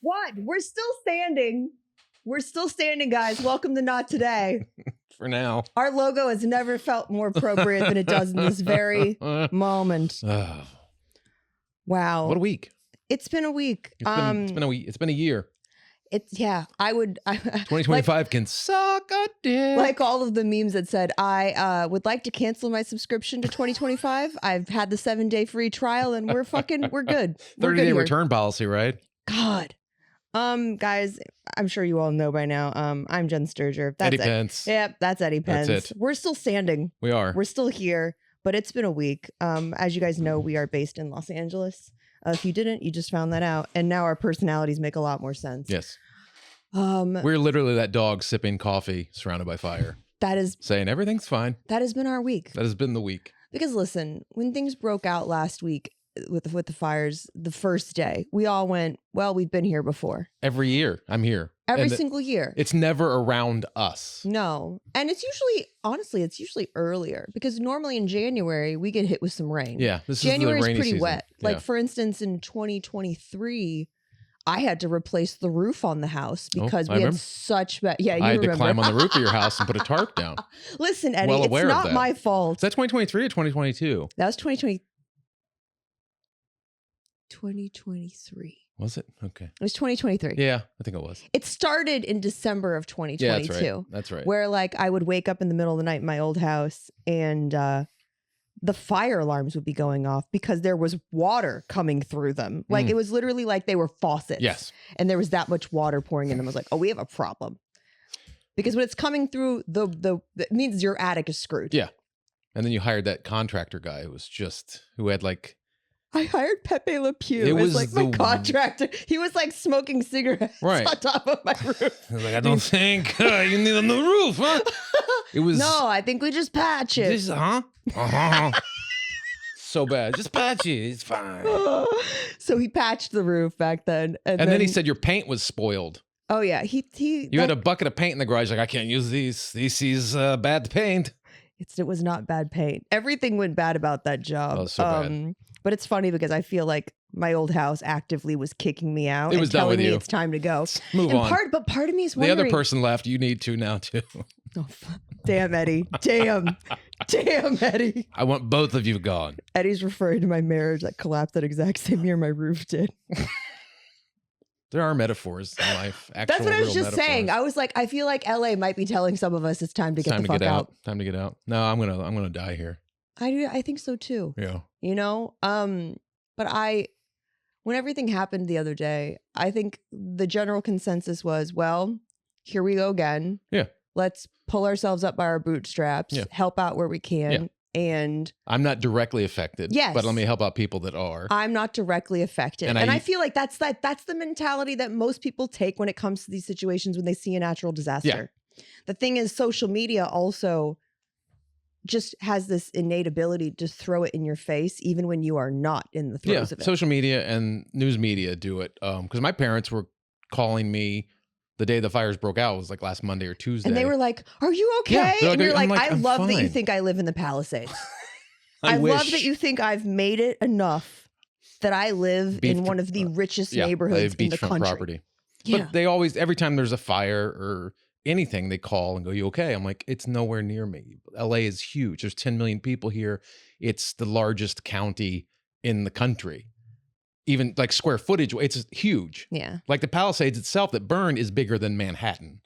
What? We're still standing. We're still standing, guys. Welcome to Not Today. For now. Our logo has never felt more appropriate than it does in this very moment. Wow. What a week. It's been a week. It's been a week. It's been a year. I would 2025 can suck a dick. like all of the memes that said, I would like to cancel my subscription to 2025. I've had the 7-day free trial and we're good. We're 30-day return policy, right? God. Guys, I'm sure you all know by now. I'm Jenn Sturger. That's Eddie Pence. Yep, that's Eddie Pence. That's it. We're still standing. We are. We're still here, but it's been a week. As you guys know, we are based in Los Angeles. If you didn't, you just found that out. And now our personalities make a lot more sense. Yes. We're literally that dog sipping coffee surrounded by fire. That is saying everything's fine. That has been our week. That has been the week. Because listen, when things broke out last week with the fires, the first day, we all went, well, we've been here before. Every year I'm here. Every single year. It's never around us. No. And it's usually earlier because normally in January we get hit with some rain. Yeah. January is pretty season. wet. Yeah. Like for instance, in 2023, I had to replace the roof on the house because we had such bad. Yeah, you I had remember. to climb on the roof of your house and put a tarp down. Listen, Eddie, well it's aware not of that. my fault. Is that 2023 or 2022? That was 2020. 2023. Was it? Okay. It was 2023. Yeah, I think it was. It started in December of 2022. Yeah, that's right. That's right. Where like I would wake up in the middle of the night in my old house and the fire alarms would be going off because there was water coming through them. Like it was literally like they were faucets. Yes. And there was that much water pouring in them. I was like, oh, we have a problem. Because when it's coming through, it means your attic is screwed. Yeah. And then you hired that contractor guy who had like. I hired Pepe Le Pew as like my contractor. He was like smoking cigarettes on top of my roof. He was like, I don't think you need a new roof, huh? It was. No, I think we just patch it. So bad. Just patch it. It's fine. So he patched the roof back then. And then he said your paint was spoiled. Oh, yeah. You had a bucket of paint in the garage. Like, I can't use these. These bad paint. It was not bad paint. Everything went bad about that job. Oh, so bad. But it's funny because I feel like my old house actively was kicking me out. It was and telling done with me you. it's time to go. Move on. But part of me is wondering. The other person left. You need to now too. Oh, damn, Eddie. Damn, Eddie. I want both of you gone. Eddie's referring to my marriage that collapsed that exact same year my roof did. There are metaphors in life. That's what I was just saying. I was like, I feel like LA might be telling some of us it's time to get the fuck out. Time to get out. No, I'm gonna die here. I think so too. Yeah. You know? But when everything happened the other day, I think the general consensus was, well, here we go again. Yeah. Let's pull ourselves up by our bootstraps, help out where we can. Yeah. And I'm not directly affected. Yes. But let me help out people that are. I'm not directly affected. And I feel like that's the mentality that most people take when it comes to these situations when they see a natural disaster. Yeah. The thing is, social media also just has this innate ability to throw it in your face, even when you are not in the throes of it. Social media and news media do it. Because my parents were calling me the day the fires broke out. It was like last Monday or Tuesday. And they were like, are you okay? Yeah, and you're like, I I'm love fine. that you think I live in the Palisades. I love that you think I've made it enough that I live in one of the richest neighborhoods in the country. Property. Yeah. But they always, every time there's a fire or anything, they call and go, you okay? I'm like, it's nowhere near me. LA is huge. There's 10 million people here. It's the largest county in the country. Even like square footage, it's huge. Yeah. Like the Palisades itself that burned is bigger than Manhattan.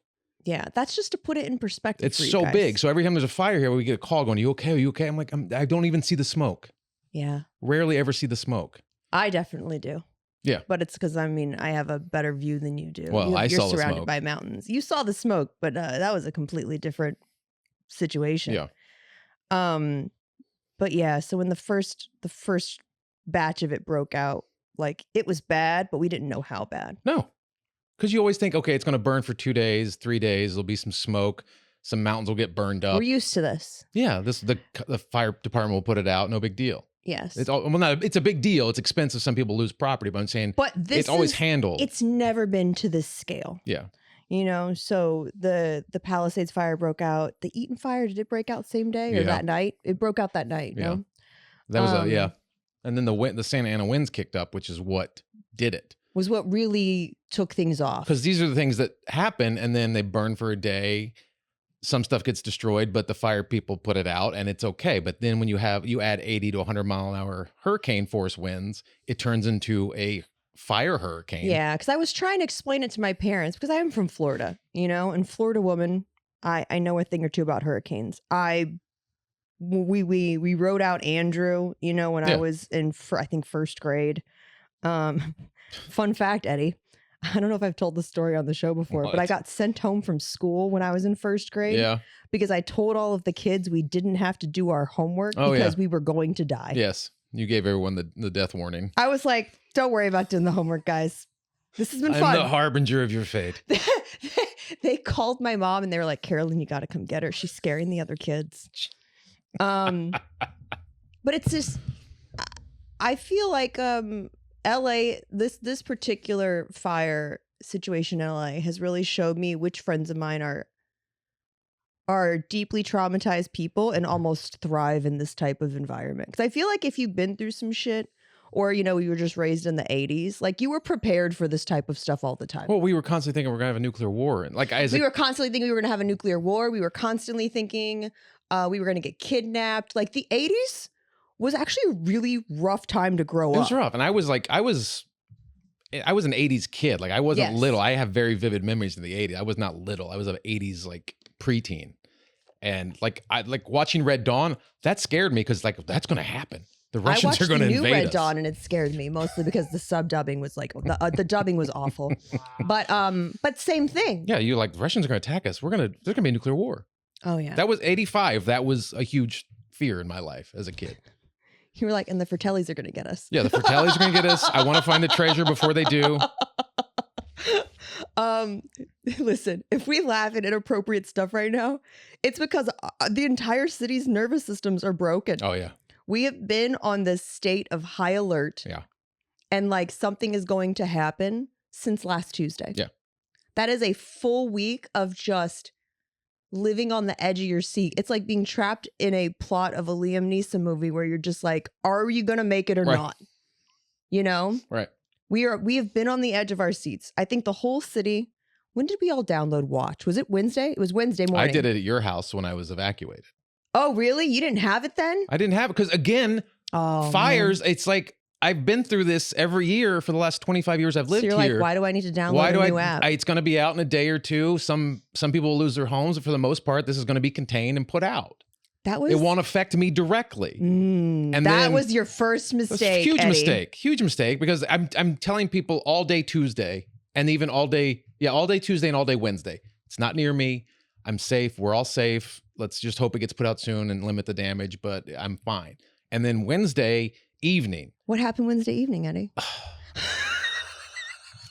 Yeah. That's just to put it in perspective. It's so big. So every time there's a fire here, we get a call going, you okay? Are you okay? I'm like, I don't even see the smoke. Yeah. Rarely ever see the smoke. I definitely do. Yeah. But it's because, I mean, I have a better view than you do. Well, I saw the smoke. You're surrounded by mountains. You saw the smoke, but that was a completely different situation. Yeah. But yeah, so when the first batch of it broke out, like it was bad, but we didn't know how bad. No. Because you always think, okay, it's going to burn for 2 days, 3 days. There'll be some smoke. Some mountains will get burned up. We're used to this. Yeah. The fire department will put it out. No big deal. Yes. It's a big deal. It's expensive. Some people lose property, but I'm saying it's always handled. It's never been to this scale. Yeah. You know, so the Palisades fire broke out. The Eaton fire, did it break out same day or that night? It broke out that night. Yeah. No? That was And then the Santa Ana winds kicked up, which is what did it. was what really took things off. Because these are the things that happen, and then they burn for a day. Some stuff gets destroyed, but the fire people put it out, and it's okay. But then when you add 80 to 100 mile an hour hurricane force winds, it turns into a fire hurricane. Yeah, because I was trying to explain it to my parents, because I am from Florida, and Florida woman, I know a thing or two about hurricanes. We wrote out Andrew, when I was in, I think, first grade. Fun fact, Eddie, I don't know if I've told the story on the show before, but I got sent home from school when I was in first grade. Yeah. Because I told all of the kids we didn't have to do our homework because we were going to die. Yes. You gave everyone the death warning. I was like, don't worry about doing the homework, guys. This has been fun. I'm the harbinger of your fate. They called my mom and they were like, Carolyn, you got to come get her. She's scaring the other kids. But it's just, I feel like LA, this particular fire situation in LA has really showed me which friends of mine are deeply traumatized people and almost thrive in this type of environment. Because I feel like if you've been through some shit, or you were just raised in the 80s, like you were prepared for this type of stuff all the time. Well, we were constantly thinking we're gonna have a nuclear war, and we were constantly thinking we were gonna have a nuclear war. We were constantly thinking we were gonna get kidnapped. Like the 80s was actually a really rough time to grow up. It was rough, and I was an 80s kid. Like I wasn't little. I have very vivid memories of the 80s. I was not little. I was an 80s like preteen, and I watching Red Dawn. That scared me because that's gonna happen. The Russians are going to invade us. I watched Red Dawn and it scared me mostly because the sub dubbing was the dubbing was awful. But same thing. Yeah, the Russians are going to attack us. There's going to be a nuclear war. Oh yeah. That was 85. That was a huge fear in my life as a kid. You were like, and the Fratellis are going to get us. Yeah, the Fratellis are going to get us. I want to find the treasure before they do. Listen, if we laugh at inappropriate stuff right now, it's because the entire city's nervous systems are broken. Oh yeah. We have been on this state of high alert. Yeah. And something is going to happen since last Tuesday. Yeah. That is a full week of just living on the edge of your seat. It's like being trapped in a plot of a Liam Neeson movie where you're just like, are you going to make it or not? Right. We have been on the edge of our seats. I think the whole city. When did we all download Watch? Was it Wednesday? It was Wednesday morning. I did it at your house when I was evacuated. Oh, really? You didn't have it then? I didn't have it because, again, fires, man. It's like I've been through this every year for the last 25 years I've lived here. Like, why do I need to download a new app? It's going to be out in a day or two. Some people will lose their homes. But for the most part, this is going to be contained and put out. It won't affect me directly. And that was your first mistake, huge Eddie. Huge mistake, because I'm telling people all day Tuesday and even all day Tuesday and all day Wednesday. It's not near me. I'm safe. We're all safe. Let's just hope it gets put out soon and limit the damage, but I'm fine. And then Wednesday evening. What happened Wednesday evening, Eddie?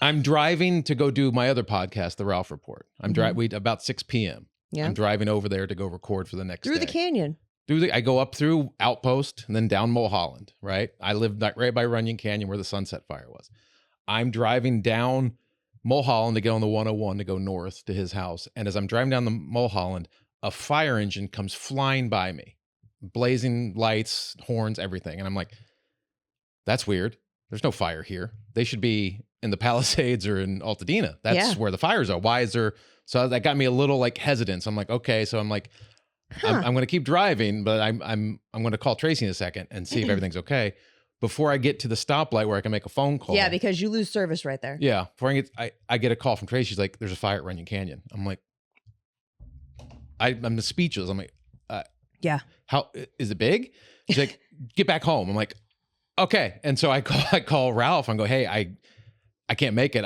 I'm driving to go do my other podcast, The Ralph Report. I'm driving about 6 p.m. Yeah. I'm driving over there to go record for the next day. Through the canyon. I go up through Outpost and then down Mulholland, right? I live right by Runyon Canyon where the Sunset Fire was. I'm driving down Mulholland to get on the 101 to go north to his house. And as I'm driving down the Mulholland, a fire engine comes flying by me, blazing lights, horns, everything. And I'm like, that's weird. There's no fire here. They should be in the Palisades or in Altadena. That's where the fires are. Why is there? So that got me a little hesitant. So I'm like, okay. So I'm like, I'm going to keep driving, but I'm going to call Tracy in a second and see if everything's okay before I get to the stoplight where I can make a phone call. Yeah, because you lose service right there. Yeah. Before I get a call from Tracy. She's like, there's a fire at Runyon Canyon. I'm like, I'm speechless. I'm like, yeah. How is it big? She's like, get back home. I'm like, okay. And so I call Ralph and go, hey, I can't make it.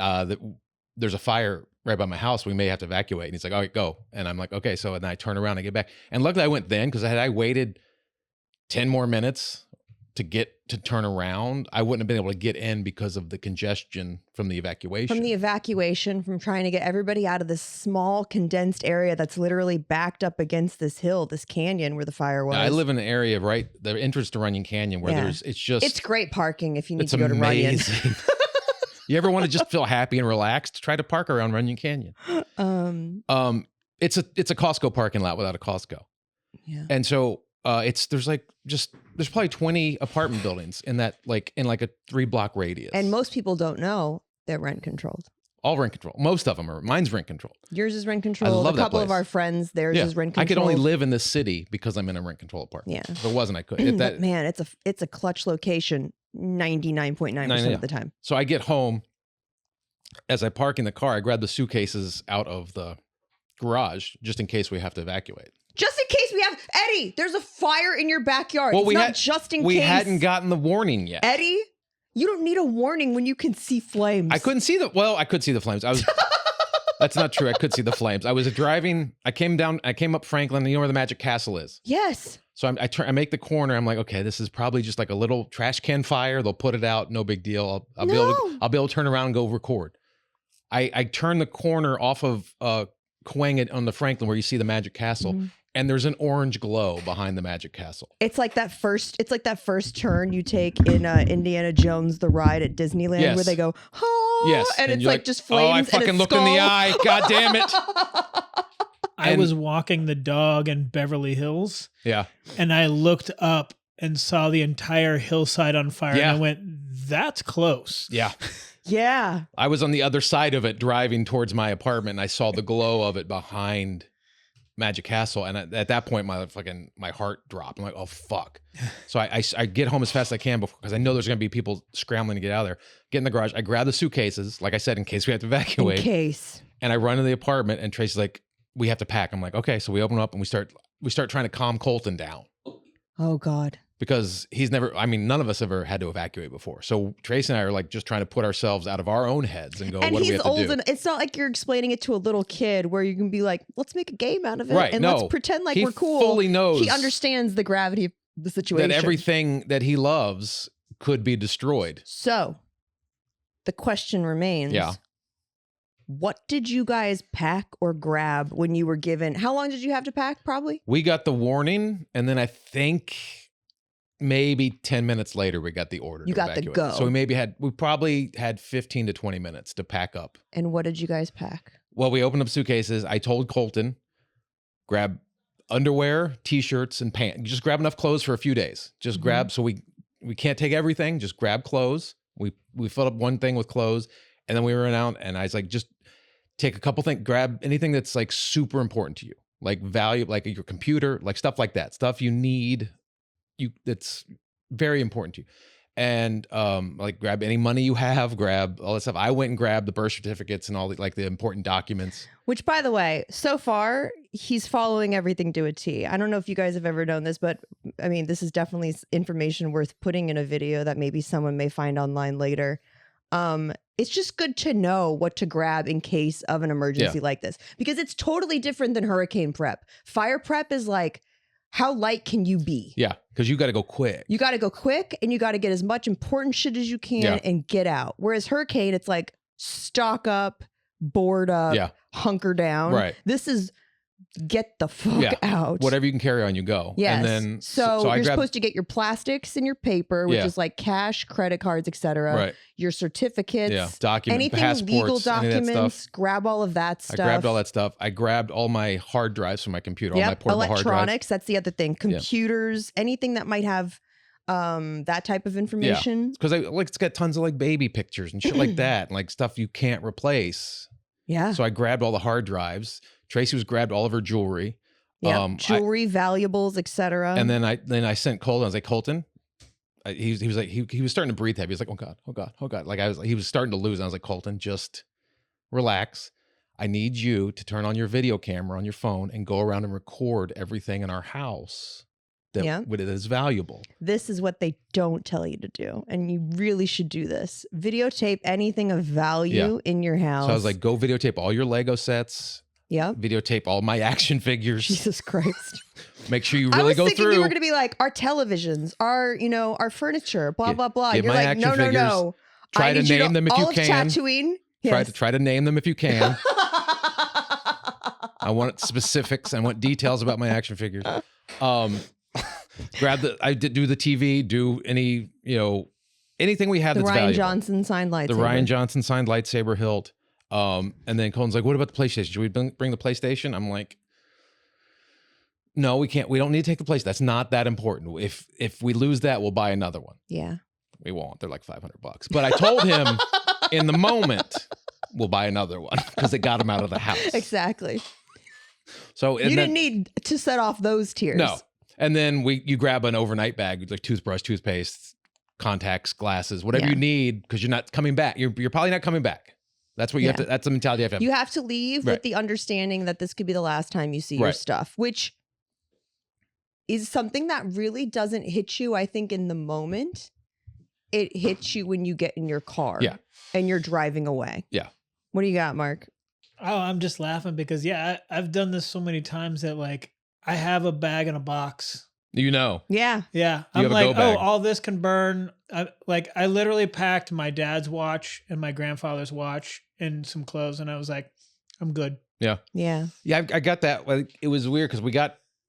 There's a fire right by my house. We may have to evacuate. And he's like, all right, go. And I'm like, okay. So then I turn around and get back. And luckily I went then, because had I waited 10 more minutes to turn around, I wouldn't have been able to get in because of the congestion from the evacuation. From trying to get everybody out of this small condensed area that's literally backed up against this hill, this canyon where the fire was. I live in an area the entrance to Runyon Canyon where it's great parking if you need to go to Runyon. You ever want to just feel happy and relaxed? Try to park around Runyon Canyon. It's a Costco parking lot without a Costco. Yeah. And so there's probably 20 apartment buildings in that in a 3-block radius. And most people don't know They're rent controlled. All rent control. Most of them are. Mine's rent controlled. Yours is rent controlled. I love a couple that of place. our friends, theirs is rent controlled. I could only live in this city because I'm in a rent controlled apartment. Yeah. If it wasn't, I couldn't. But man, it's a clutch location 99.9% of the time. So I get home. As I park in the car, I grab the suitcases out of the garage just in case we have to evacuate. Just in case we have Eddie, there's a fire in your backyard. Well, We hadn't gotten the warning yet. Eddie, you don't need a warning when you can see flames. I couldn't see I could see the flames. That's not true. I could see the flames. I was driving. I came up Franklin. You know where the Magic Castle is? Yes. So I make the corner. I'm like, okay, this is probably just like a little trash can fire. They'll put it out. No big deal. I'll be able to turn around and go record. I turn the corner off of Quang on the Franklin where you see the Magic Castle, and there's an orange glow behind the Magic Castle. It's like that first turn you take in Indiana Jones the Ride at Disneyland where they go, oh, yes, and it's like just flames. Oh, I fucking looked in the eye. God damn it. I was walking the dog in Beverly Hills. Yeah. And I looked up and saw the entire hillside on fire. Yeah. And I went, that's close. Yeah. Yeah. I was on the other side of it driving towards my apartment, and I saw the glow of it behind Magic Castle. And at that point, my heart dropped. I'm like, oh, fuck. So I get home as fast as I can because I know there's going to be people scrambling to get out of there. Get in the garage. I grab the suitcases, like I said, in case we have to evacuate. In case. And I run to the apartment, and Tracy's like, we have to pack. I'm like, okay. So we open up and we start trying to calm Colton down. Oh, God. Because none of us ever had to evacuate before. So Tracy and I are like just trying to put ourselves out of our own heads and go, what do we have to do? And he's old, and it's not like you're explaining it to a little kid where you can be like, let's make a game out of it. Right, and let's pretend like we're cool. He fully knows. He understands the gravity of the situation. That everything that he loves could be destroyed. So the question remains. Yeah. What did you guys pack or grab when you were given? How long did you have to pack, probably? We got the warning, and then I think maybe 10 minutes later, we got the order to evacuate. You got the go. So we probably had 15 to 20 minutes to pack up. And what did you guys pack? Well, we opened up suitcases. I told Colton, grab underwear, t-shirts, and pants. Just grab enough clothes for a few days. Just grab, so we can't take everything. Just grab clothes. We filled up one thing with clothes, and then we went out, and I was like, just take a couple things, grab anything that's like super important to you, like value, like your computer, like stuff like that, stuff you need, that's very important to you. And like grab any money you have, grab all that stuff. I went and grabbed the birth certificates and all the important documents. Which, by the way, so far he's following everything to a T. I don't know if you guys have ever known this, but I mean, this is definitely information worth putting in a video that maybe someone may find online later. It's just good to know what to grab in case of an emergency like this, because it's totally different than hurricane prep. Fire prep is like, how light can you be? Yeah, because you got to go quick. You got to go quick, and you got to get as much important shit as you can and get out. Whereas hurricane, it's like stock up, board up, hunker down. Right. This is get the fuck out. Whatever you can carry on, you go. Yes. And then so you're supposed to get your plastics and your paper, which is like cash, credit cards, etc. Right. Your certificates, documents, anything passports, legal documents. Grab all of that stuff. I grabbed all that stuff. I grabbed all my hard drives from my computer, all my portable hard drives. Electronics. That's the other thing. Computers, anything that might have that type of information. Because it's got tons of like baby pictures and shit like that, and like stuff you can't replace. Yeah. So I grabbed all the hard drives. Tracy grabbed all of her jewelry. Yeah, jewelry, valuables, etc. And then I sent Colton. I was like, Colton. He was like he was starting to breathe heavy. He was like, oh God, oh God, oh God. Like he was starting to lose. And I was like, Colton, just relax. I need you to turn on your video camera on your phone and go around and record everything in our house that is valuable. This is what they don't tell you to do, and you really should do this. Videotape anything of value in your house. So I was like, go videotape all your Lego sets. Yeah. Videotape all my action figures. Jesus Christ. Make sure you really go through. I was thinking you were going to be like, our televisions, our furniture, blah, blah, blah. You're like, no. Try to name them if you can. Tatooine. Yes. Try to name them if you can. I want specifics. I want details about my action figures. I did do the TV, do any, anything we have that's valuable. The Ryan Johnson signed lightsaber. The Ryan Johnson signed lightsaber hilt. And then Colton's like, what about the PlayStation? Should we bring the PlayStation? I'm like, no, we can't. We don't need to take the PlayStation. That's not that important. If we lose that, we'll buy another one. Yeah. We won't. They're like $500. But I told him, In the moment, we'll buy another one because it got him out of the house. Exactly. So you didn't need to set off those tears. No. And then you grab an overnight bag, like toothbrush, toothpaste, contacts, glasses, whatever you need, because you're not coming back. You're probably not coming back. That's what you have to. That's the mentality you have to have. You have to leave with the understanding that this could be the last time you see your stuff, which is something that really doesn't hit you, I think, in the moment. It hits you when you get in your car and you're driving away. Yeah. What do you got, Mark? Oh, I'm just laughing because, I've done this so many times that, like, I have a bag in a box. Yeah. Yeah. I'm like, all this can burn. I literally packed my dad's watch and my grandfather's watch and some clothes, and I was like, I'm good. Yeah. Yeah. Yeah, I got that. Like, it was weird because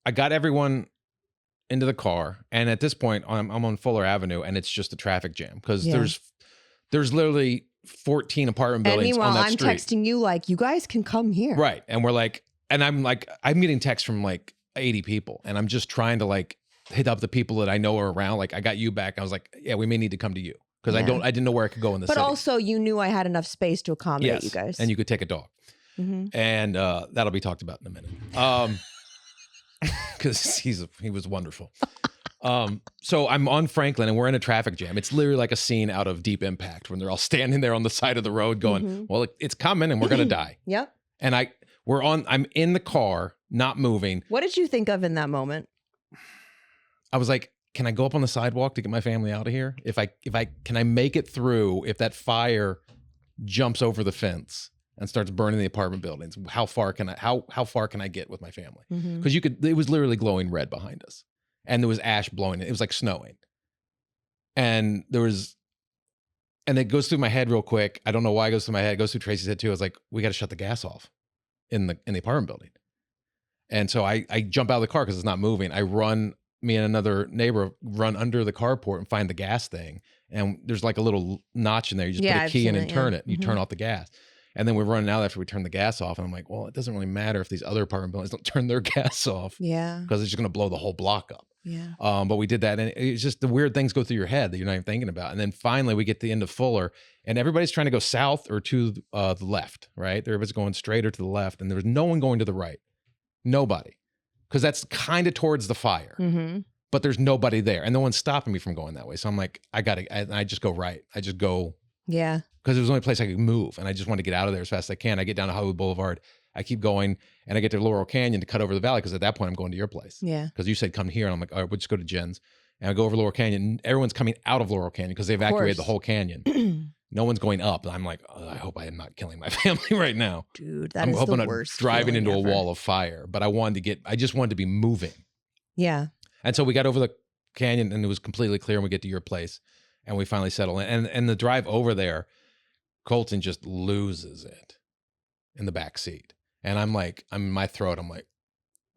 I got everyone into the car, and at this point I'm on Fuller Avenue, and it's just a traffic jam because there's literally 14 apartment buildings on that street. I'm texting you like, you guys can come here. Right. And we're like, and I'm getting texts from like 80 people, and I'm just trying to like hit up the people that I know are around. Like, I got you back. I was like, yeah, we may need to come to you because I didn't know where I could go in the city. But also you knew I had enough space to accommodate you guys. And you could take a dog. Mm-hmm. And that'll be talked about in a minute. Because he was wonderful. So I'm on Franklin, and we're in a traffic jam. It's literally like a scene out of Deep Impact when they're all standing there on the side of the road going, well, it's coming and we're going to die. Yep. And I'm in the car, not moving. What did you think of in that moment? I was like, can I go up on the sidewalk to get my family out of here? Can I make it through if that fire jumps over the fence and starts burning the apartment buildings? How far can I get with my family? Because it was literally glowing red behind us, and there was ash blowing. It was like snowing, and it goes through my head real quick. I don't know why it goes through my head. It goes through Tracy's head too. I was like, we got to shut the gas off in the apartment building. And so I jump out of the car because it's not moving. Me and another neighbor run under the carport and find the gas thing. And there's like a little notch in there. You just put a key in and turn it. You turn off the gas. And then we're running out after we turn the gas off. And I'm like, well, it doesn't really matter if these other apartment buildings don't turn their gas off. Yeah. Because it's just going to blow the whole block up. Yeah. But we did that. And it's just the weird things go through your head that you're not even thinking about. And then finally we get to the end of Fuller, and everybody's trying to go south or to the left, right? Everybody's going straight or to the left. And there was no one going to the right. Nobody. Because that's kind of towards the fire. Mm-hmm. But there's nobody there. And no one's stopping me from going that way. So I'm like, I just go right. I just go. Yeah. Because it was the only place I could move. And I just want to get out of there as fast as I can. I get down to Hollywood Boulevard. I keep going, and I get to Laurel Canyon to cut over the valley, because at that point I'm going to your place. Yeah. Because you said come here, and I'm like, all right, we'll just go to Jen's. And I go over Laurel Canyon, and everyone's coming out of Laurel Canyon because they evacuated the whole canyon. No one's going up. And I'm like, I hope I am not killing my family right now. Dude, that is the worst. I'm driving into a wall of fire. But I just wanted to be moving. Yeah. And so we got over the canyon, and it was completely clear, and we get to your place, and we finally settle in. And the drive over there, Colton just loses it in the back seat. And I'm like, I'm in my throat. I'm like,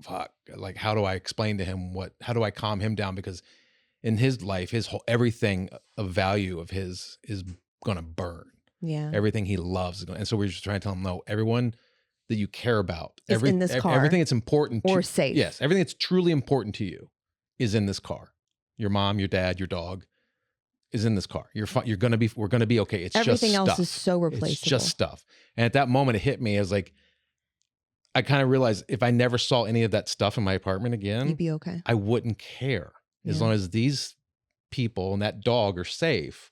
fuck. Like, how do I explain to him how do I calm him down? Because in his life, everything of value of his is going to burn. Yeah. Everything he loves is going. And so we're just trying to tell him, no, everyone that you care about, in this car, everything that's important or safe. Yes. Everything that's truly important to you is in this car. Your mom, your dad, your dog is in this car. We're going to be okay. It's everything just else stuff. Is so replaceable. It's just stuff. And at that moment it hit me as like, I kind of realized if I never saw any of that stuff in my apartment again, you'd be okay. I wouldn't care. As long as these people and that dog are safe,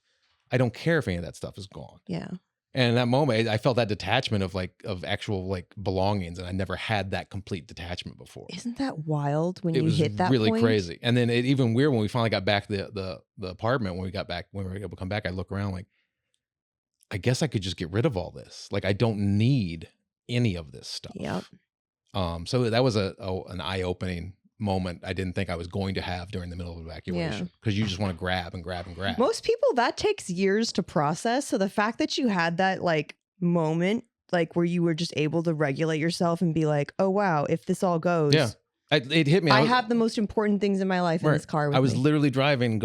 I don't care if any of that stuff is gone. Yeah. And in that moment, I felt that detachment of actual like belongings, and I never had that complete detachment before. Isn't that wild when you hit that point? It was really crazy. And then it even weird when we finally got back to the apartment, when we were able to come back, I look around like, I guess I could just get rid of all this. Like, I don't need any of this stuff. Yep. So that was an eye-opening moment I didn't think I was going to have during the middle of evacuation, because you just want to grab and grab and grab. Most people, that takes years to process. So the fact that you had that like moment, like where you were just able to regulate yourself and be like, oh wow, if this all goes, it hit me. I have the most important things in my life in this car with me. I was literally driving,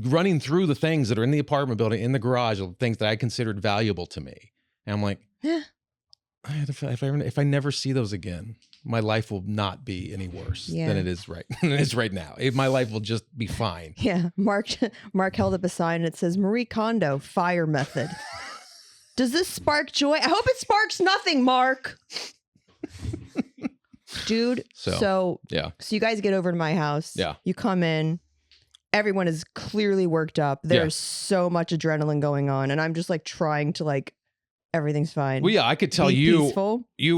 running through the things that are in the apartment building, in the garage, of things that I considered valuable to me, and I'm like, if I never see those again, my life will not be any worse than it is right now. My life will just be fine. Yeah. Mark held up a sign and it says Marie Kondo fire method. Does this spark joy? I hope it sparks nothing, Mark. Dude. So you guys get over to my house. Yeah. You come in. Everyone is clearly worked up. There's so much adrenaline going on. And I'm just like trying to like, everything's fine. Well, yeah, I could tell you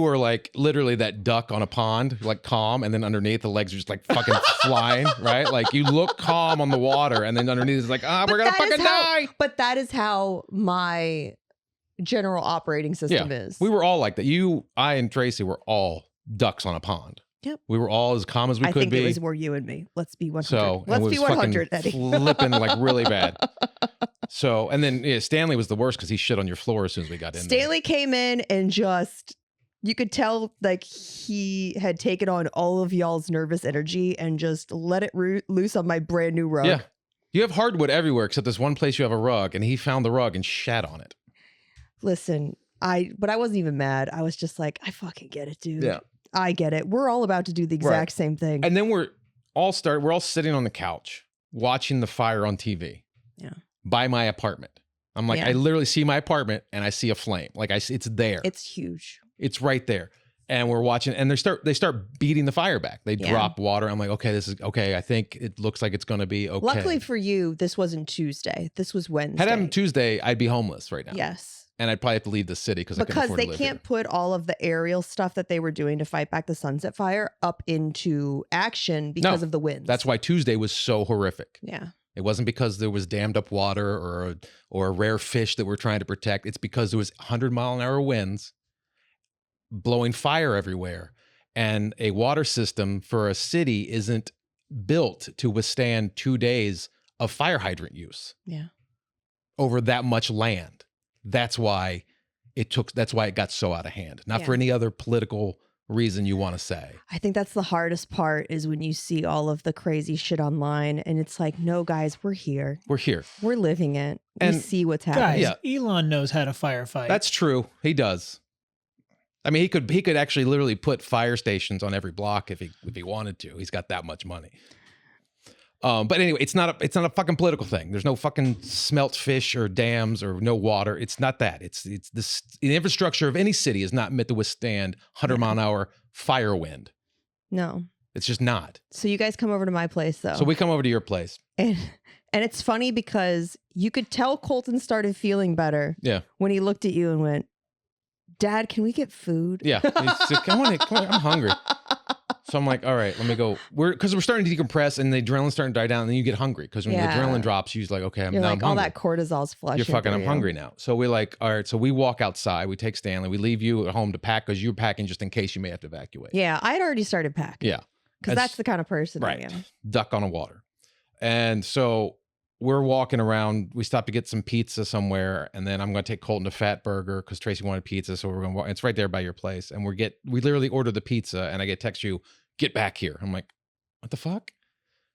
were like literally that duck on a pond, like calm. And then underneath the legs are just like fucking flying, right? Like you look calm on the water. And then underneath it's like, we're going to fucking die. But that is how my general operating system is. We were all like that. I and Tracy were all ducks on a pond. Yep. We were all as calm as we could be. I think it was more you and me. Let's be 100. So, let's be 100, Eddie. Flipping like really bad. So, and then Stanley was the worst because he shit on your floor as soon as we got in. Stanley came in and you could tell like he had taken on all of y'all's nervous energy and just let it loose on my brand new rug. Yeah. You have hardwood everywhere except this one place you have a rug, and he found the rug and shat on it. Listen, but I wasn't even mad. I was just like, I fucking get it, dude. Yeah. I get it. We're all about to do the exact same thing. And then we're all sitting on the couch watching the fire on TV. Yeah. By my apartment. I'm like, I literally see my apartment and I see a flame. Like it's there. It's huge. It's right there. And we're watching, and they start beating the fire back. They drop water. I'm like, okay, this is okay. I think it looks like it's going to be okay. Luckily for you, this wasn't Tuesday. This was Wednesday. Had it happened Tuesday, I'd be homeless right now. Yes. And I'd probably have to leave the city because they can't put all of the aerial stuff that they were doing to fight back the Sunset Fire up into action because of the winds. That's why Tuesday was so horrific. Yeah. It wasn't because there was dammed up water or a rare fish that we're trying to protect. It's because there was 100-mile-an-hour winds blowing fire everywhere. And a water system for a city isn't built to withstand 2 days of fire hydrant use. Yeah. Over that much land. That's why it got so out of hand. Not for any other political reason you want to say. I think that's the hardest part is when you see all of the crazy shit online and it's like, no, guys, we're here. We're here. We're living it. We see what's happening. Guys, Elon knows how to firefight. That's true. He does. I mean, he could actually literally put fire stations on every block if he wanted to. He's got that much money. But anyway, it's not a fucking political thing. There's no fucking smelt fish or dams or no water. It's not that. It's the infrastructure of any city is not meant to withstand 100-mile-an-hour fire wind. No, it's just not. So you guys come over to my place though. So we come over to your place, and it's funny because you could tell Colton started feeling better. Yeah. When he looked at you and went, "Dad, can we get food?" Yeah. Come on, I'm hungry. So I'm like, all right, let me go. Because we're starting to decompress and the adrenaline's starting to die down, and then you get hungry. Because when the adrenaline drops, you're like, okay, I'm hungry. All that cortisol's flushing. I'm hungry now. So we're like, all right, so we walk outside, we take Stanley, we leave you at home to pack because you're packing just in case you may have to evacuate. Yeah, I had already started packing. Yeah. Because that's the kind of person I am. Duck on a water. And so we're walking around. We stop to get some pizza somewhere, and then I'm going to take Colton to Fat Burger because Tracy wanted pizza, so we're going to walk. It's right there by your place. And we literally order the pizza, and I text you, get back here. I'm like, what the fuck?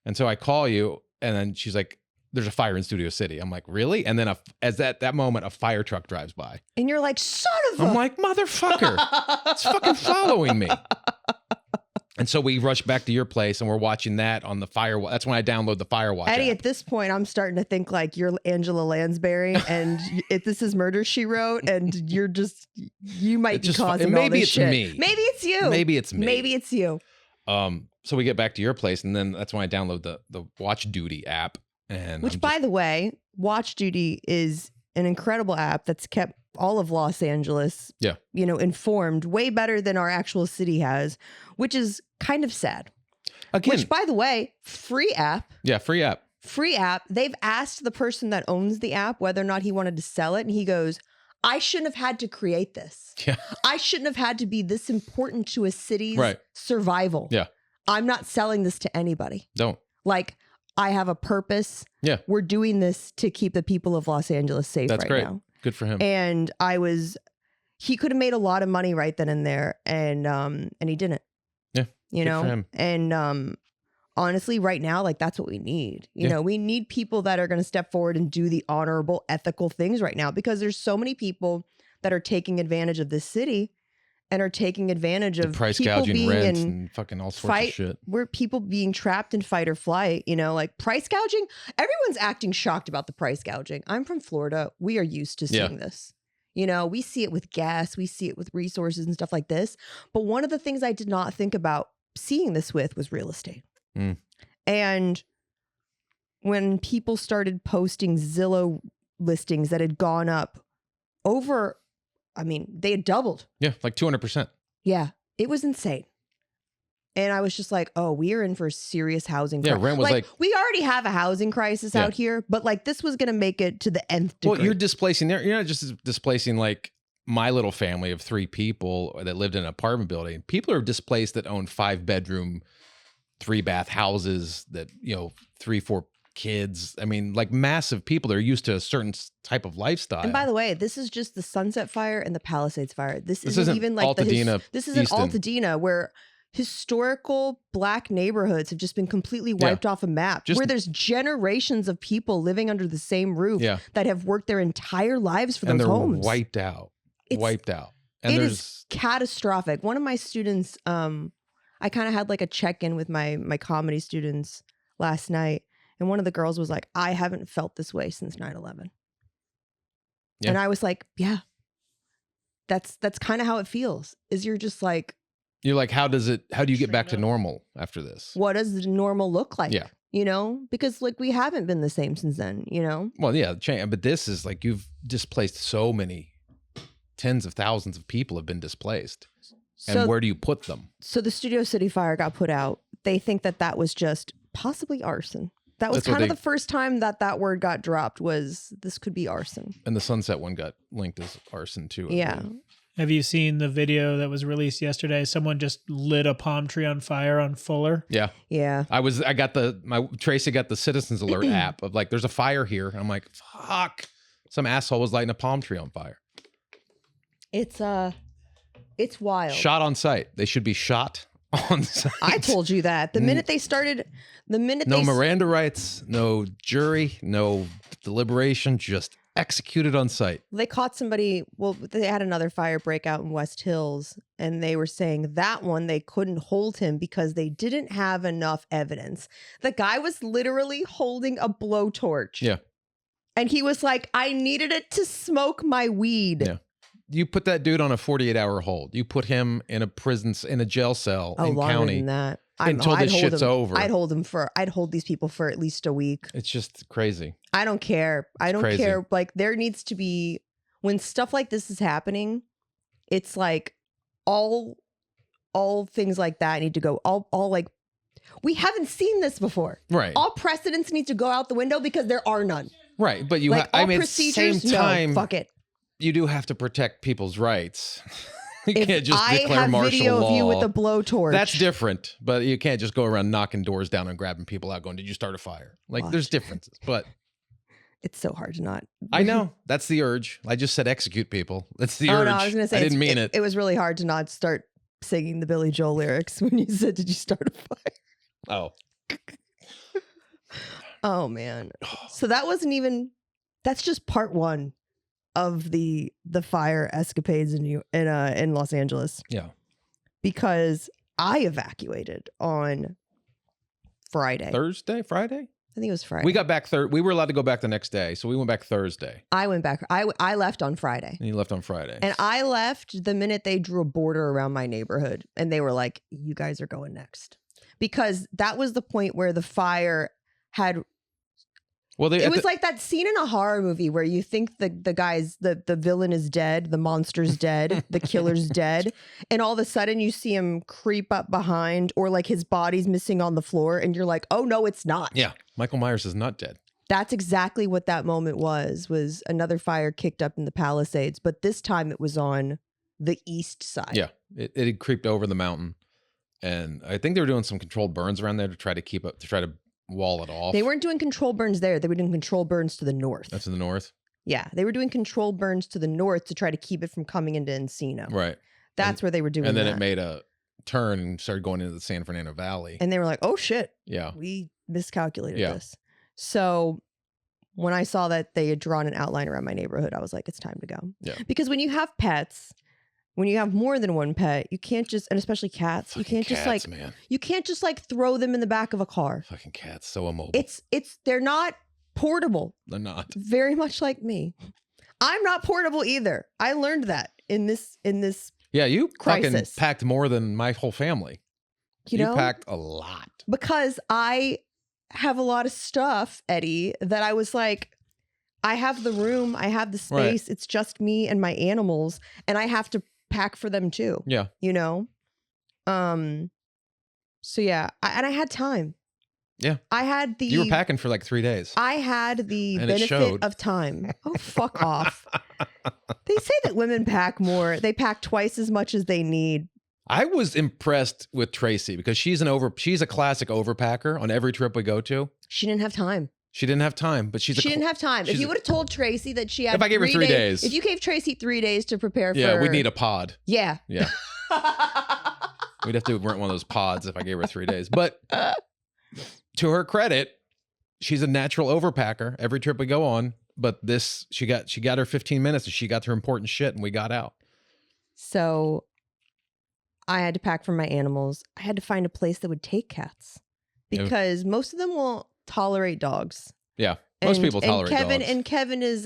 And so I call you, and then she's like, there's a fire in Studio City. I'm like, really? And then as that moment, a fire truck drives by. And you're like, son of a... I'm like, motherfucker, it's fucking following me. And so we rush back to your place and we're watching that on the fire. That's when I download the Firewatch Eddie, app. at this point, I'm starting to think like you're Angela Lansbury and if this is Murder, She Wrote, and you might be causing all this shit. Maybe it's me. Maybe it's you. Maybe it's me. Maybe it's you. So we get back to your place, and then that's when I download the Watch Duty app. Which, by the way, Watch Duty is an incredible app that's kept all of Los Angeles, informed way better than our actual city has, which is kind of sad. Again, which, by the way, free app. Yeah, free app. Free app. They've asked the person that owns the app whether or not he wanted to sell it, and he goes, I shouldn't have had to create this. Yeah. I shouldn't have had to be this important to a city's survival. Yeah. I'm not selling this to anybody. Don't. Like, I have a purpose. Yeah. We're doing this to keep the people of Los Angeles safe That's right great. now. Good for him. And he could have made a lot of money right then and there, and he didn't. Yeah. You good know? For him. And honestly, right now, like, that's what we need. You know, we need people that are going to step forward and do the honorable, ethical things right now, because there's so many people that are taking advantage of this city and are taking advantage of price people gouging being rent in and fucking all sorts of shit. Where people being trapped in fight or flight, like price gouging. Everyone's acting shocked about the price gouging. I'm from Florida. We are used to seeing this. You know, we see it with gas, we see it with resources and stuff like this. But one of the things I did not think about seeing this with was real estate. And when people started posting Zillow listings that had gone up over, I mean, they had doubled. Yeah, like 200%. Yeah, it was insane. And I was just like, oh, we are in for a serious housing crisis. Yeah, rent was like we already have a housing crisis out here, but like this was going to make it to the nth degree. Well, you're displacing, you're not just displacing like my little family of 3 people that lived in an apartment building. People are displaced that own 5-bedroom, 3-bath houses that, 3-4 kids. I mean, like massive people that are used to a certain type of lifestyle. And by the way, this is just the Sunset Fire and the Palisades Fire. This isn't even like Altadena, this isn't Altadena, where historical Black neighborhoods have just been completely wiped off a map, where there's generations of people living under the same roof that have worked their entire lives for those homes. And they're wiped out. And it is catastrophic. One of my students, I kind of had like a check-in with my comedy students last night. And one of the girls was like, I haven't felt this way since 9/11. Yeah. And I was like, yeah, that's kind of how it feels. Is you're like, how do you get back to normal after this? What does the normal look like? Yeah. Because like we haven't been the same since then, Well, yeah, but this is like you've displaced so many tens of thousands of people have been displaced. And where do you put them? So the Studio City fire got put out. They think that was just possibly arson. That was kind of the first time that word got dropped, was this could be arson. And the Sunset one got linked as arson too. Yeah. Have you seen the video that was released yesterday? Someone just lit a palm tree on fire on Fuller. Yeah. Yeah. Tracy got the Citizens Alert app of like, there's a fire here. And I'm like, fuck. Some asshole was lighting a palm tree on fire. It's wild. Shot on site. They should be shot on site. I told you that. No Miranda rights, no jury, no deliberation, just executed on site. They caught somebody. Well, they had another fire breakout in West Hills, and they were saying that one they couldn't hold him because they didn't have enough evidence. The guy was literally holding a blowtorch. Yeah. And he was like, I needed it to smoke my weed. Yeah. You put that dude on a 48-hour hold. You put him in a jail cell in longer county than that. until this shit's over. I'd hold these people for at least a week. It's just crazy. I don't care. I don't care. Like there needs to be, when stuff like this is happening, it's like all things like that need to go. All like, we haven't seen this before. Right. All precedents need to go out the window because there are none. Right. But at the same time, fuck it. You do have to protect people's rights. You can't just declare martial law. I have video of you with a blowtorch. That's different, but you can't just go around knocking doors down and grabbing people out going, did you start a fire? Like there's differences, but it's so hard to not. I know. That's the urge. I just said execute people. That's the urge. No, I was going to say, I didn't mean it. It was really hard to not start singing the Billy Joel lyrics when you said, did you start a fire? Oh. Oh man. So that's just part one of the fire escapades in Los Angeles. Yeah. Because I evacuated on Friday. Friday? I think it was Friday. We got back we were allowed to go back the next day, so we went back Thursday. I went back. I left on Friday. And you left on Friday. And I left the minute they drew a border around my neighborhood, and they were like, you guys are going next. Because that was the point where the fire had... Well, it was like that scene in a horror movie where you think the villain is dead, the monster's dead, the killer's dead, and all of a sudden you see him creep up behind, or like his body's missing on the floor, and you're like, oh no, it's not. Yeah, Michael Myers is not dead. That's exactly what that moment was another fire kicked up in the Palisades, but this time it was on the east side. Yeah, it had creeped over the mountain, and I think they were doing some controlled burns around there to try to wall it off. They weren't doing control burns there. They were doing control burns to the north. That's in the north? Yeah. They were doing control burns to the north to try to keep it from coming into Encino. Right. That's where they were doing And then that. it made a turn and started going into the San Fernando Valley. And they were like, oh shit. Yeah. We miscalculated this. So when I saw that they had drawn an outline around my neighborhood, I was like, it's time to go. Yeah. Because when you have pets, when you have more than one pet, you can't just, and especially cats, you can't just like, man. You can't just like throw them in the back of a car. Fucking cats, so immobile. They're not portable. They're not. Very much like me. I'm not portable either. I learned that in this Yeah, you crisis. fucking packed more than my whole family. You know? packed a lot. Because I have a lot of stuff, Eddie, that I was like, I have the room, I have the space. Right. It's just me and my animals, and I have to pack for them too. Yeah. You know? So yeah, and I had time. Yeah. I had the... You were packing for like 3 days. I had the benefit of time. Oh, fuck off. They say that women pack more. They pack twice as much as they need. I was impressed with Tracy because she's a classic overpacker on every trip we go to. She didn't have time. She didn't have time, but she didn't have time. If you would have told Tracy that she had, if I gave her 3 days, if you gave Tracy 3 days to prepare for, yeah, we'd need a pod. Yeah, yeah, we'd have to rent one of those pods if I gave her 3 days. But to her credit, she's a natural overpacker every trip we go on. But this, she got her 15 minutes, and she got her important shit, and we got out. So I had to pack for my animals. I had to find a place that would take cats because most of them won't tolerate dogs. Yeah, most people tolerate dogs. And Kevin is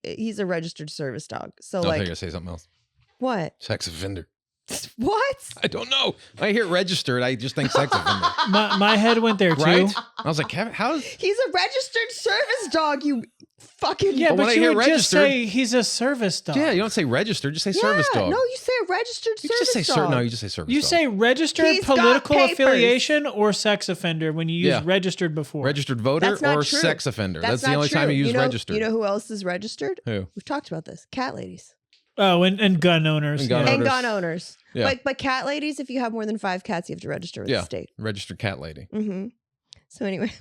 he's a registered service dog. So I like, think you're gonna say something else. What? Sex offender. What? I don't know. I hear registered. I just think sex offender. My head went there too. Right? I was like, Kevin, how's... He's a registered service dog, you fucking... Yeah, but you would just say he's a service dog. Yeah, you don't say registered, just say service dog. No, you say a registered service dog. No, you just say service dog. You say registered political affiliation or sex offender when you use registered before. Registered voter or sex offender. That's the only time you use registered. You know who else is registered? Who? We've talked about this. Cat ladies. Oh, and gun owners. And gun owners. Yeah. But cat ladies, if you have more than 5 cats, you have to register with the state. Registered cat lady. Mm-hmm. So anyway,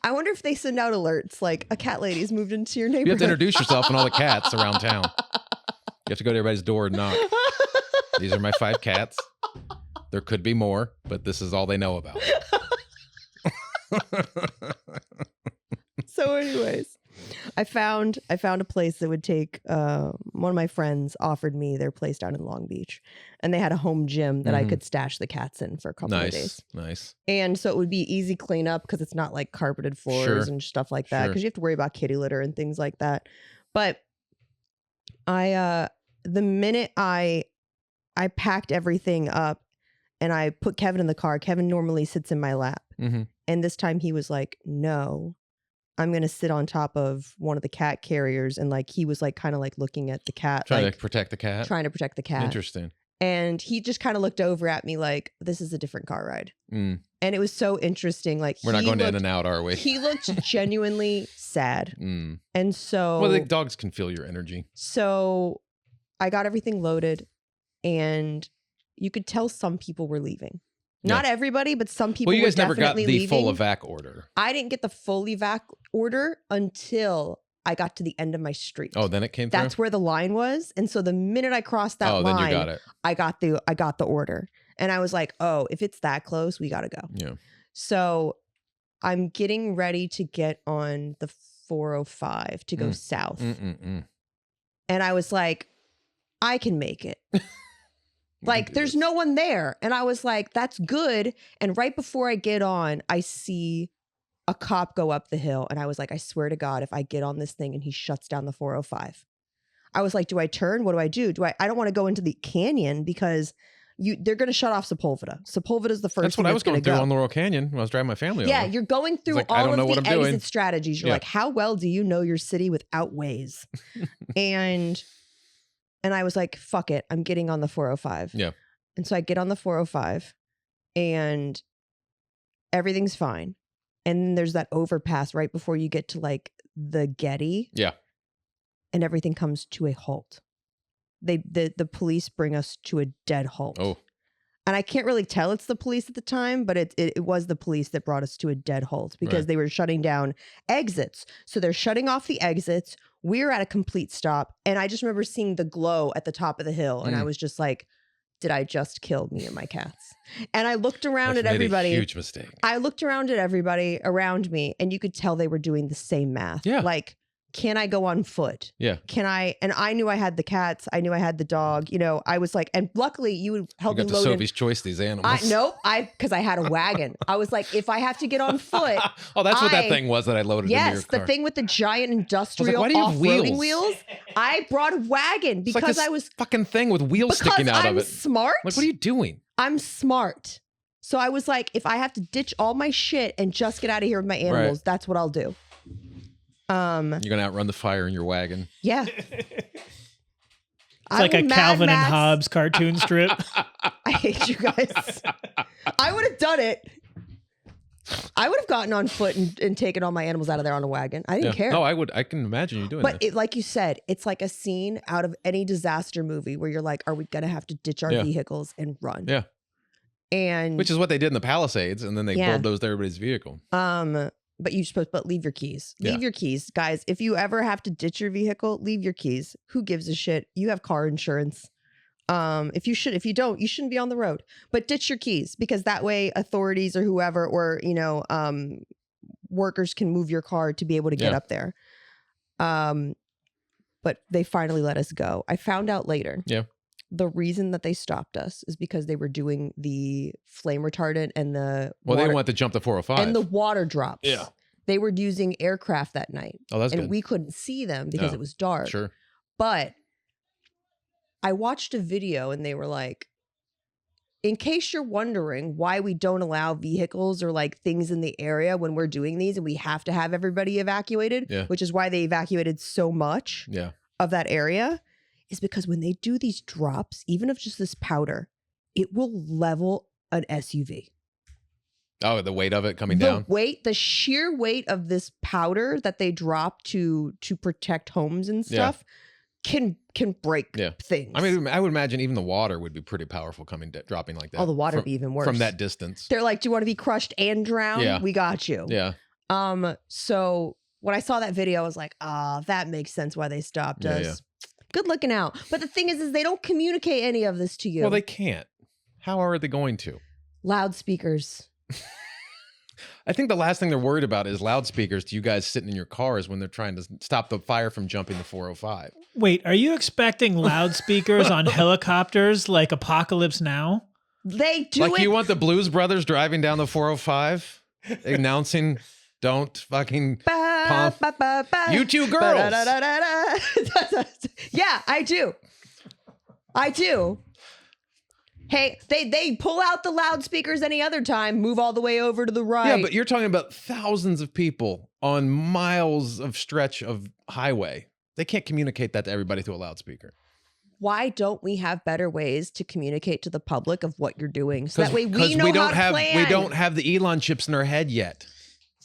I wonder if they send out alerts like a cat lady's moved into your neighborhood. You have to introduce yourself and all the cats around town. You have to go to everybody's door and knock. These are my 5 cats. There could be more, but this is all they know about. So anyways, I found a place that would take, one of my friends offered me their place down in Long Beach, and they had a home gym that I could stash the cats in for a couple of days. Nice. And so it would be easy cleanup because it's not like carpeted floors and stuff like that, because you have to worry about kitty litter and things like that. But the minute I packed everything up and I put Kevin in the car, Kevin normally sits in my lap. Mm-hmm. And this time he was like, no, I'm going to sit on top of one of the cat carriers. And like, he was like, kind of like looking at the cat. Trying to protect the cat? Trying to protect the cat. Interesting. And he just kind of looked over at me like, this is a different car ride. Mm. And it was so interesting. Like, we're not going in and out, are we? He looked genuinely sad. Mm. And so... Well, the dogs can feel your energy. So I got everything loaded, and you could tell some people were leaving. Not everybody, but some people were definitely leaving. Well, you guys never got the full evac order. I didn't get the full evac order until I got to the end of my street. Oh, then it came through? That's where the line was. And so the minute I crossed that line, then you got it. I got the order. And I was like, oh, if it's that close, we got to go. Yeah. So I'm getting ready to get on the 405 to go south. And I was like, I can make it. Like, there's no one there. And I was like, that's good. And right before I get on, I see a cop go up the hill. And I was like, I swear to God, if I get on this thing and he shuts down the 405, I was like, do I turn? What do I do? I don't want to go into the canyon because they're going to shut off Sepulveda. Sepulveda is the first. That's what I was going through on Laurel Canyon when I was driving my family. Yeah, over. You're going through like, all of the exit strategies. You're like, how well do you know your city without Waze? And I was like, fuck it. I'm getting on the 405. Yeah. And so I get on the 405 and everything's fine. And then there's that overpass right before you get to like the Getty. Yeah. And everything comes to a halt. The police bring us to a dead halt. Oh. And I can't really tell it's the police at the time, but it was the police that brought us to a dead halt because they were shutting down exits. So they're shutting off the exits. We're at a complete stop. And I just remember seeing the glow at the top of the hill. And I was just like, did I just kill me and my cats? And I looked around at everybody. A huge mistake. I looked around at everybody around me, and you could tell they were doing the same math. Yeah. Like, can I go on foot? Yeah. And I knew I had the cats. I knew I had the dog. You know, I was like, and luckily you would help me load Sophie's Choice these animals. Because I had a wagon. I was like, if I have to get on foot. Oh, that's what that thing was that I loaded into your car. Yes, the thing with the giant industrial off-roading wheels. I brought a wagon because I was fucking thing with wheels sticking out of it. Smart. Like, what are you doing? I'm smart. So I was like, if I have to ditch all my shit and just get out of here with my animals, that's what I'll do. You're gonna outrun the fire in your wagon. Yeah. It's like a Calvin and Hobbes cartoon strip. I hate you guys. I would have done it. I would have gotten on foot and taken all my animals out of there on a wagon. I didn't care. No, I can imagine you doing that. But like you said, it's like a scene out of any disaster movie where you're like, are we gonna have to ditch our vehicles and run? Yeah. And which is what they did in the Palisades, and then they bulldozed everybody's vehicle. But leave your keys. Leave your keys. Guys, if you ever have to ditch your vehicle, leave your keys. Who gives a shit? You have car insurance. If you don't, you shouldn't be on the road. But ditch your keys, because that way authorities or whoever, or workers can move your car to be able to get up there. But they finally let us go. I found out later. Yeah. The reason that they stopped us is because they were doing the flame retardant and the they didn't want to jump the 405 and the water drops. Yeah, they were using aircraft that night. Oh, that's good. We couldn't see them because it was dark. Sure, but I watched a video and they were like, in case you're wondering why we don't allow vehicles or like things in the area when we're doing these, and we have to have everybody evacuated, which is why they evacuated so much of that area. Is because when they do these drops, even of just this powder, it will level an SUV. Oh, the weight of it coming down? The sheer weight of this powder that they drop to protect homes and stuff can break things. I mean, I would imagine even the water would be pretty powerful dropping like that. Oh, the water would be even worse. From that distance. They're like, do you want to be crushed and drown? Yeah. We got you. Yeah. So when I saw that video, I was like, that makes sense why they stopped us. Yeah. Good looking out. But the thing is they don't communicate any of this to you. Well, they can't. How are they going to? Loudspeakers. I think the last thing they're worried about is loudspeakers to you guys sitting in your cars when they're trying to stop the fire from jumping the 405. Wait, are you expecting loudspeakers on helicopters like Apocalypse Now? They do like you want the Blues Brothers driving down the 405 announcing... Don't fucking pump. You two girls. Yeah, I do. Hey, they pull out the loudspeakers any other time, move all the way over to the right. Yeah, but you're talking about thousands of people on miles of stretch of highway. They can't communicate that to everybody through a loudspeaker. Why don't we have better ways to communicate to the public of what you're doing? So that way we know how to plan. We don't have the Elon chips in our head yet.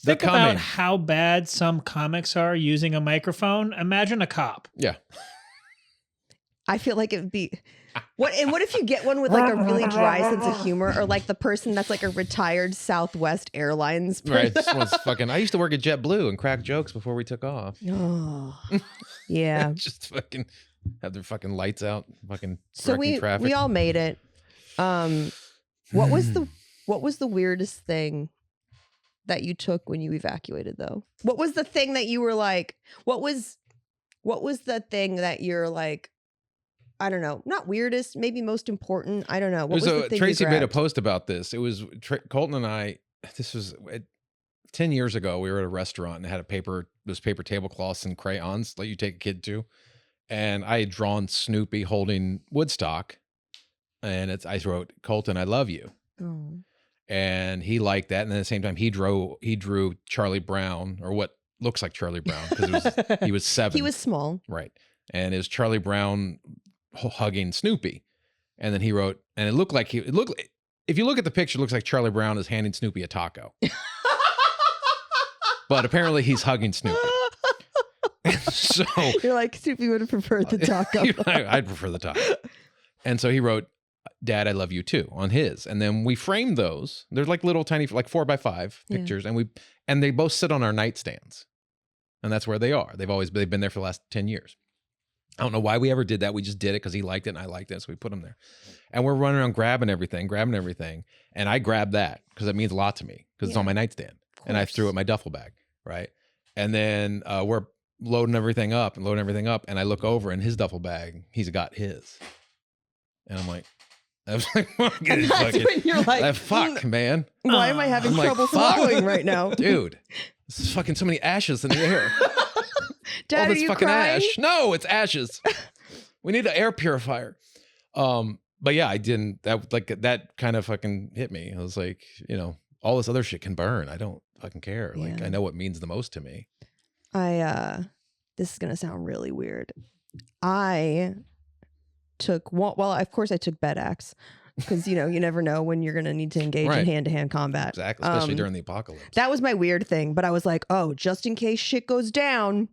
Think about how bad some comics are using a microphone. Imagine a cop. Yeah. I feel like it would be... What if you get one with like a really dry sense of humor, or like the person that's like a retired Southwest Airlines person? Right. This one's fucking... I used to work at JetBlue and crack jokes before we took off. Oh, yeah. Just fucking have their fucking lights out, fucking so traffic. We all made it. What was the weirdest thing that you took when you evacuated, though? What was the thing that you were like, what was the thing that you're like, I don't know, not weirdest, maybe most important. I don't know. What was the thing Tracy made a post about this. It was Colton and I, this was 10 years ago. We were at a restaurant and had those paper tablecloths and crayons that you take a kid to. And I had drawn Snoopy holding Woodstock. And I wrote, Colton, I love you. Oh. And he liked that. And then at the same time, he drew Charlie Brown, or what looks like Charlie Brown, because he was 7. He was small. Right. And it was Charlie Brown hugging Snoopy. And then he wrote, and it looked like if you look at the picture, it looks like Charlie Brown is handing Snoopy a taco. But apparently he's hugging Snoopy. And so you're like, Snoopy would have preferred the taco. I'd prefer the taco. And so he wrote, Dad, I love you too, on his. And then we framed those. There's like little tiny, like 4x5 pictures. And they both sit on our nightstands. And that's where they are. They've been there for the last 10 years. I don't know why we ever did that. We just did it because he liked it and I liked it. So we put them there. And we're running around grabbing everything. And I grabbed that because it means a lot to me because it's on my nightstand. And I threw it in my duffel bag. Right. And then loading everything up. And I look over and his duffel bag, he's got his. And I'm like, I was like, and that's when you're like, fuck, man. Why am I having trouble swallowing right now? Dude, this is fucking so many ashes in the air. Dad, all this are you fucking crying? ash. No, it's ashes. We need an air purifier. But yeah, I didn't, that kind of fucking hit me. I was like, you know, all this other shit can burn. I don't fucking care. Yeah. Like, I know what means the most to me. This is going to sound really weird. I took, well, of course I took bed axe because, you know, you never know when you're going to need to engage in hand-to-hand combat. Exactly, especially during the apocalypse. That was my weird thing, but I was like, oh, just in case shit goes down,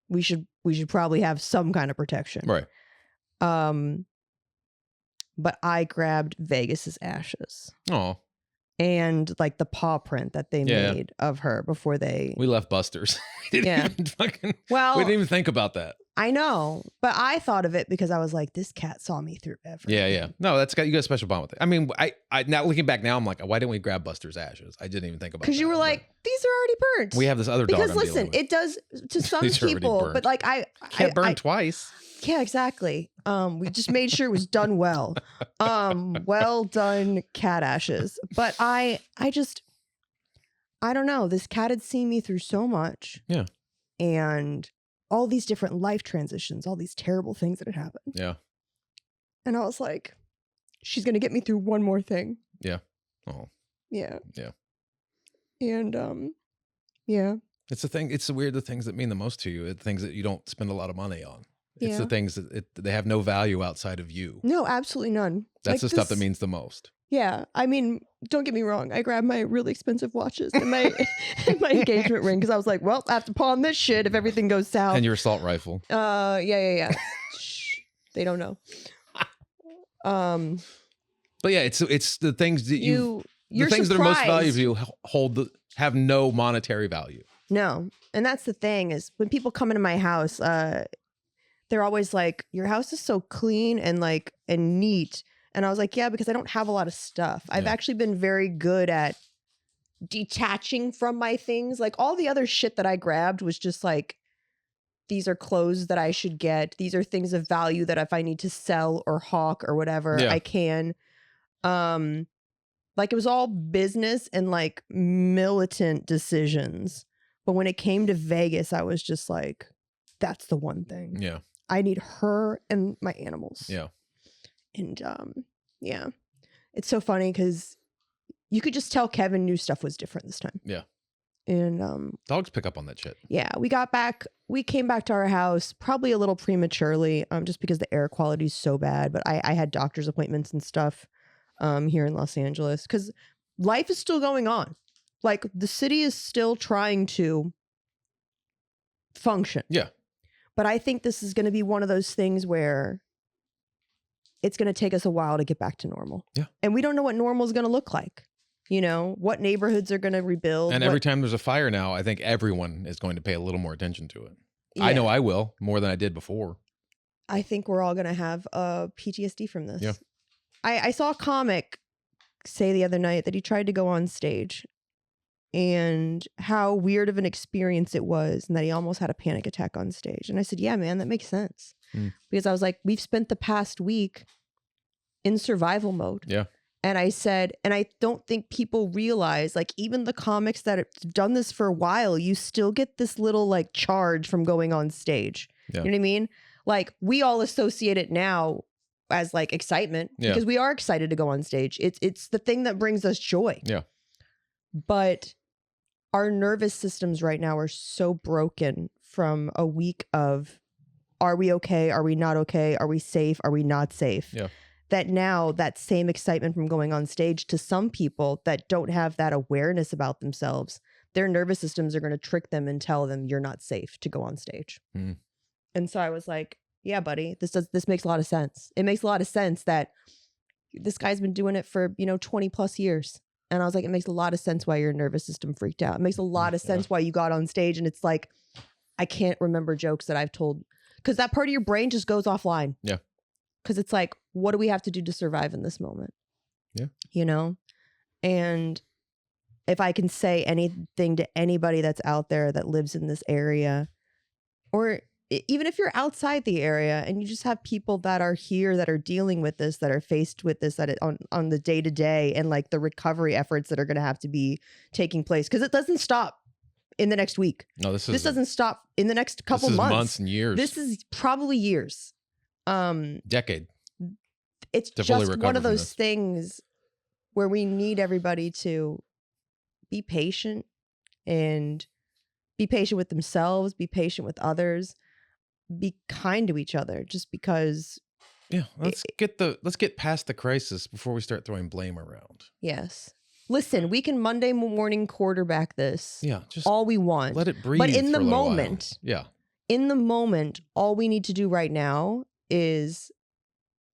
we should probably have some kind of protection. Right. But I grabbed Vegas's ashes. Oh. And like the paw print that they made of her before we left Buster's. We didn't even think about that. I know, but I thought of it because I was like, this cat saw me through everything. Yeah. No, you got a special bond with it. I mean, I now looking back now, I'm like, why didn't we grab Buster's ashes? I didn't even think about it. Because you were like, these are already burnt. We have this other dog. Because listen, it does to some people, but like I can't burn twice. Yeah, exactly. We just made sure it was done well. Well done, cat ashes. But I don't know. This cat had seen me through so much. Yeah. And all these different life transitions, all these terrible things that had happened. Yeah. And I was like, she's going to get me through one more thing. Yeah. Oh. Yeah. Yeah. And yeah. It's the weird, the things that mean the most to you, the things that you don't spend a lot of money on. It's the things that they have no value outside of you. No, absolutely none. That's like the stuff that means the most. Yeah. I mean, don't get me wrong. I grabbed my really expensive watches and my engagement ring because I was like, well, I have to pawn this shit if everything goes south. And your assault rifle. Yeah. Shh, they don't know. But yeah, it's the things that the things surprised. That are most valuable to you have no monetary value. No. And that's the thing is when people come into my house, they're always like, your house is so clean and neat. And I was like, yeah, because I don't have a lot of stuff. I've actually been very good at detaching from my things. Like all the other shit that I grabbed was just like, these are clothes that I should get. These are things of value that if I need to sell or hawk or whatever, I can. Like it was all business and like militant decisions. But when it came to Vegas, I was just like, that's the one thing. Yeah. I need her and my animals. Yeah. And yeah, it's so funny because you could just tell Kevin knew stuff was different this time. Yeah. And dogs pick up on that shit. Yeah, we came back to our house probably a little prematurely, just because the air quality is so bad. But I had doctor's appointments and stuff here in Los Angeles because life is still going on. Like the city is still trying to function. Yeah. But I think this is going to be one of those things where it's going to take us a while to get back to normal. Yeah. And we don't know what normal is going to look like. You know, what neighborhoods are going to rebuild. And every time there's a fire now, I think everyone is going to pay a little more attention to it. Yeah. I know I will, more than I did before. I think we're all going to have PTSD from this. Yeah. I saw a comic say the other night that he tried to go on stage and how weird of an experience it was and that he almost had a panic attack on stage. And I said, yeah, man, that makes sense. Because I was like, we've spent the past week in survival mode. Yeah. And I said, and I don't think people realize, like, even the comics that have done this for a while, you still get this little like charge from going on stage. Yeah. You know what I mean? Like, we all associate it now as like excitement because we are excited to go on stage. It's the thing that brings us joy. Yeah. But our nervous systems right now are so broken from a week of, are we okay? Are we not okay? Are we safe? Are we not safe? Yeah. That now that same excitement from going on stage to some people that don't have that awareness about themselves, their nervous systems are going to trick them and tell them you're not safe to go on stage. And so I was like, yeah, buddy, this makes a lot of sense. It makes a lot of sense that this guy's been doing it for, 20 plus years. And I was like, it makes a lot of sense why your nervous system freaked out. It makes a lot of sense why you got on stage and it's like, I can't remember jokes that I've told because that part of your brain just goes offline. Yeah. Because it's like, what do we have to do to survive in this moment? Yeah. And if I can say anything to anybody that's out there that lives in this area, or even if you're outside the area and you just have people that are here that are dealing with this, that are faced with this, that on the day to day, and like the recovery efforts that are going to have to be taking place, because it doesn't stop in the next week. No, this doesn't stop in the next couple months and years. This is probably years. Decade. It's just one of those things where we need everybody to be patient, and be patient with themselves, be patient with others, be kind to each other, just because. Yeah, let's get past the crisis before we start throwing blame around. Yes. Listen, we can Monday morning quarterback this. Yeah, just all we want. Let it breathe. But in the moment, in the moment, all we need to do right now is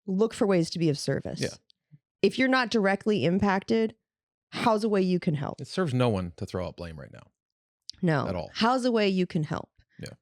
look for ways to be of service. Yeah. If you're not directly impacted, how's a way you can help? It serves no one to throw out blame right now. No. At all. How's a way you can help? Yeah.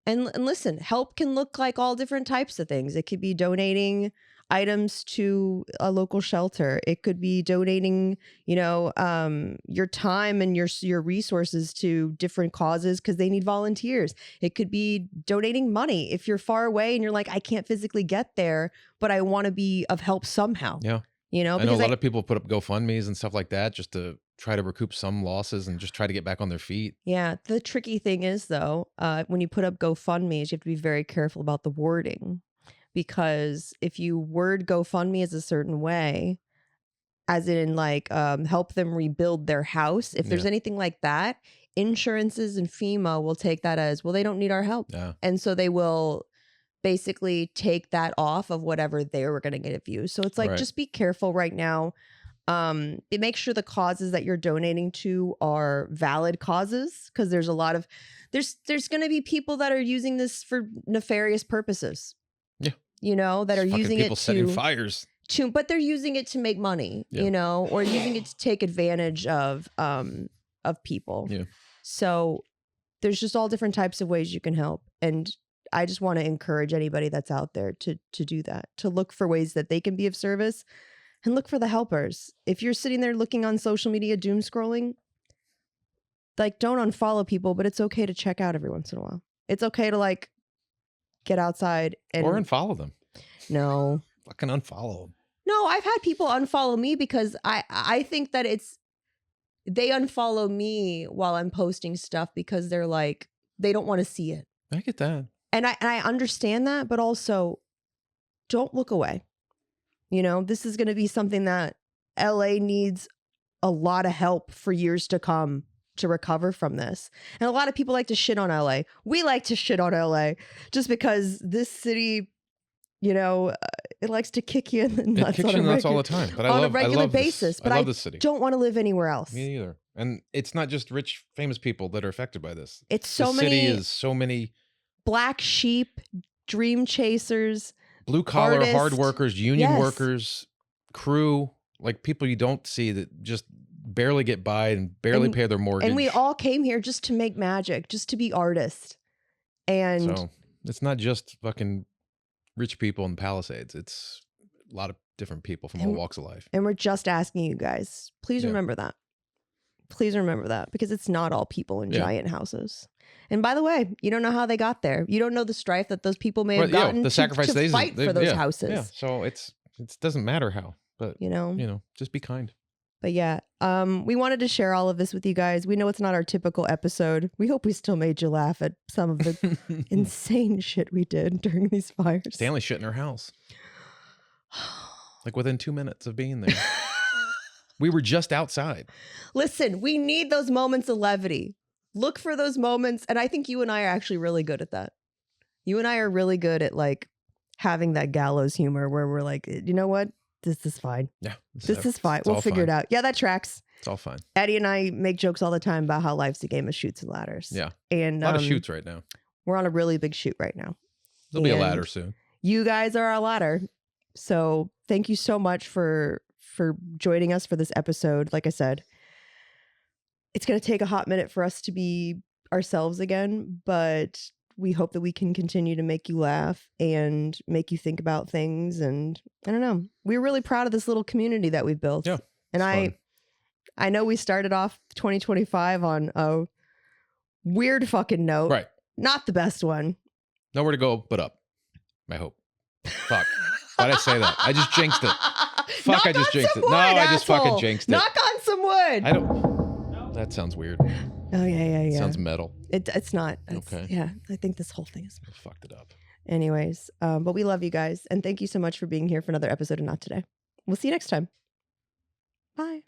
And listen, help can look like all different types of things. It could be donating items to a local shelter. It could be donating, your time and your resources to different causes because they need volunteers. It could be donating money if you're far away and you're like, I can't physically get there, but I want to be of help somehow. Yeah. I know a lot of people put up GoFundMes and stuff like that just to try to recoup some losses and just try to get back on their feet. Yeah. The tricky thing is, though, when you put up GoFundMes, you have to be very careful about the wording, because if you word GoFundMe as a certain way, as in like help them rebuild their house, if there's anything like that, insurances and FEMA will take that as, well, they don't need our help. Yeah. And so they will basically take that off of whatever they were going to get a view. So it's like, just be careful right now. Make sure the causes that you're donating to are valid causes, because there's a lot of there's going to be people that are using this for nefarious purposes. Yeah, that are using people it setting fires but they're using it to make money. Or using it to take advantage of people. Yeah. So there's just all different types of ways you can help, and I just want to encourage anybody that's out there to do that, to look for ways that they can be of service. And look for the helpers. If you're sitting there looking on social media, doom scrolling, like, don't unfollow people, but it's okay to check out every once in a while. It's okay to like get outside or unfollow them. No. Fucking unfollow them. No, I've had people unfollow me because I think that they unfollow me while I'm posting stuff because they're like, they don't want to see it. I get that. And I understand that, but also don't look away. This is going to be something that LA needs a lot of help for years to come to recover from this. And a lot of people like to shit on LA. We like to shit on LA just because this city, it likes to kick you in the nuts. It kicks you in the nuts all the time. But on a regular basis. But I love this city. Don't want to live anywhere else. Me either. And it's not just rich, famous people that are affected by this. It's so many. The city is so many black sheep, dream chasers, blue collar, hard workers, union workers, crew, like people you don't see that just barely get by and barely pay their mortgage. And we all came here just to make magic, just to be artists. And so it's not just fucking rich people in Palisades. It's a lot of different people from all walks of life. And we're just asking you guys, please remember that. Please remember that, because it's not all people in giant houses. And by the way, you don't know how they got there. You don't know the strife that those people may have gotten the sacrifice to fight for those houses. Yeah. So it doesn't matter how, but just be kind. But yeah, we wanted to share all of this with you guys. We know it's not our typical episode. We hope we still made you laugh at some of the insane shit we did during these fires. Stanley shit in her house. Like within 2 minutes of being there. We were just outside. Listen, we need those moments of levity. Look for those moments. And I think you and I are actually really good at that. You and I are really good at like having that gallows humor where we're like, you know what? This is fine. Yeah. This is fine. We'll figure it out. Yeah, that tracks. It's all fine. Eddie and I make jokes all the time about how life's a game of chutes and ladders. Yeah. And a lot of shoots right now. We're on a really big shoot right now. There'll be a ladder soon. You guys are our ladder. So thank you so much for joining us for this episode. Like I said, it's going to take a hot minute for us to be ourselves again, but we hope that we can continue to make you laugh and make you think about things. And I don't know, we're really proud of this little community that we've built. Yeah, and I know we started off 2025 on a weird fucking note. Right. not the best one. Nowhere to go but up. I hope. Fuck. Why'd I say that? I just jinxed it. Fuck, Knock I just on jinxed some it. wood, No, I asshole. just fucking jinxed it. Knock on some wood. I don't. That sounds weird. Oh, yeah. Sounds metal. It's not. Okay. Yeah, I think this whole thing is. I fucked it up. Anyways, but we love you guys. And thank you so much for being here for another episode of Not Today. We'll see you next time. Bye.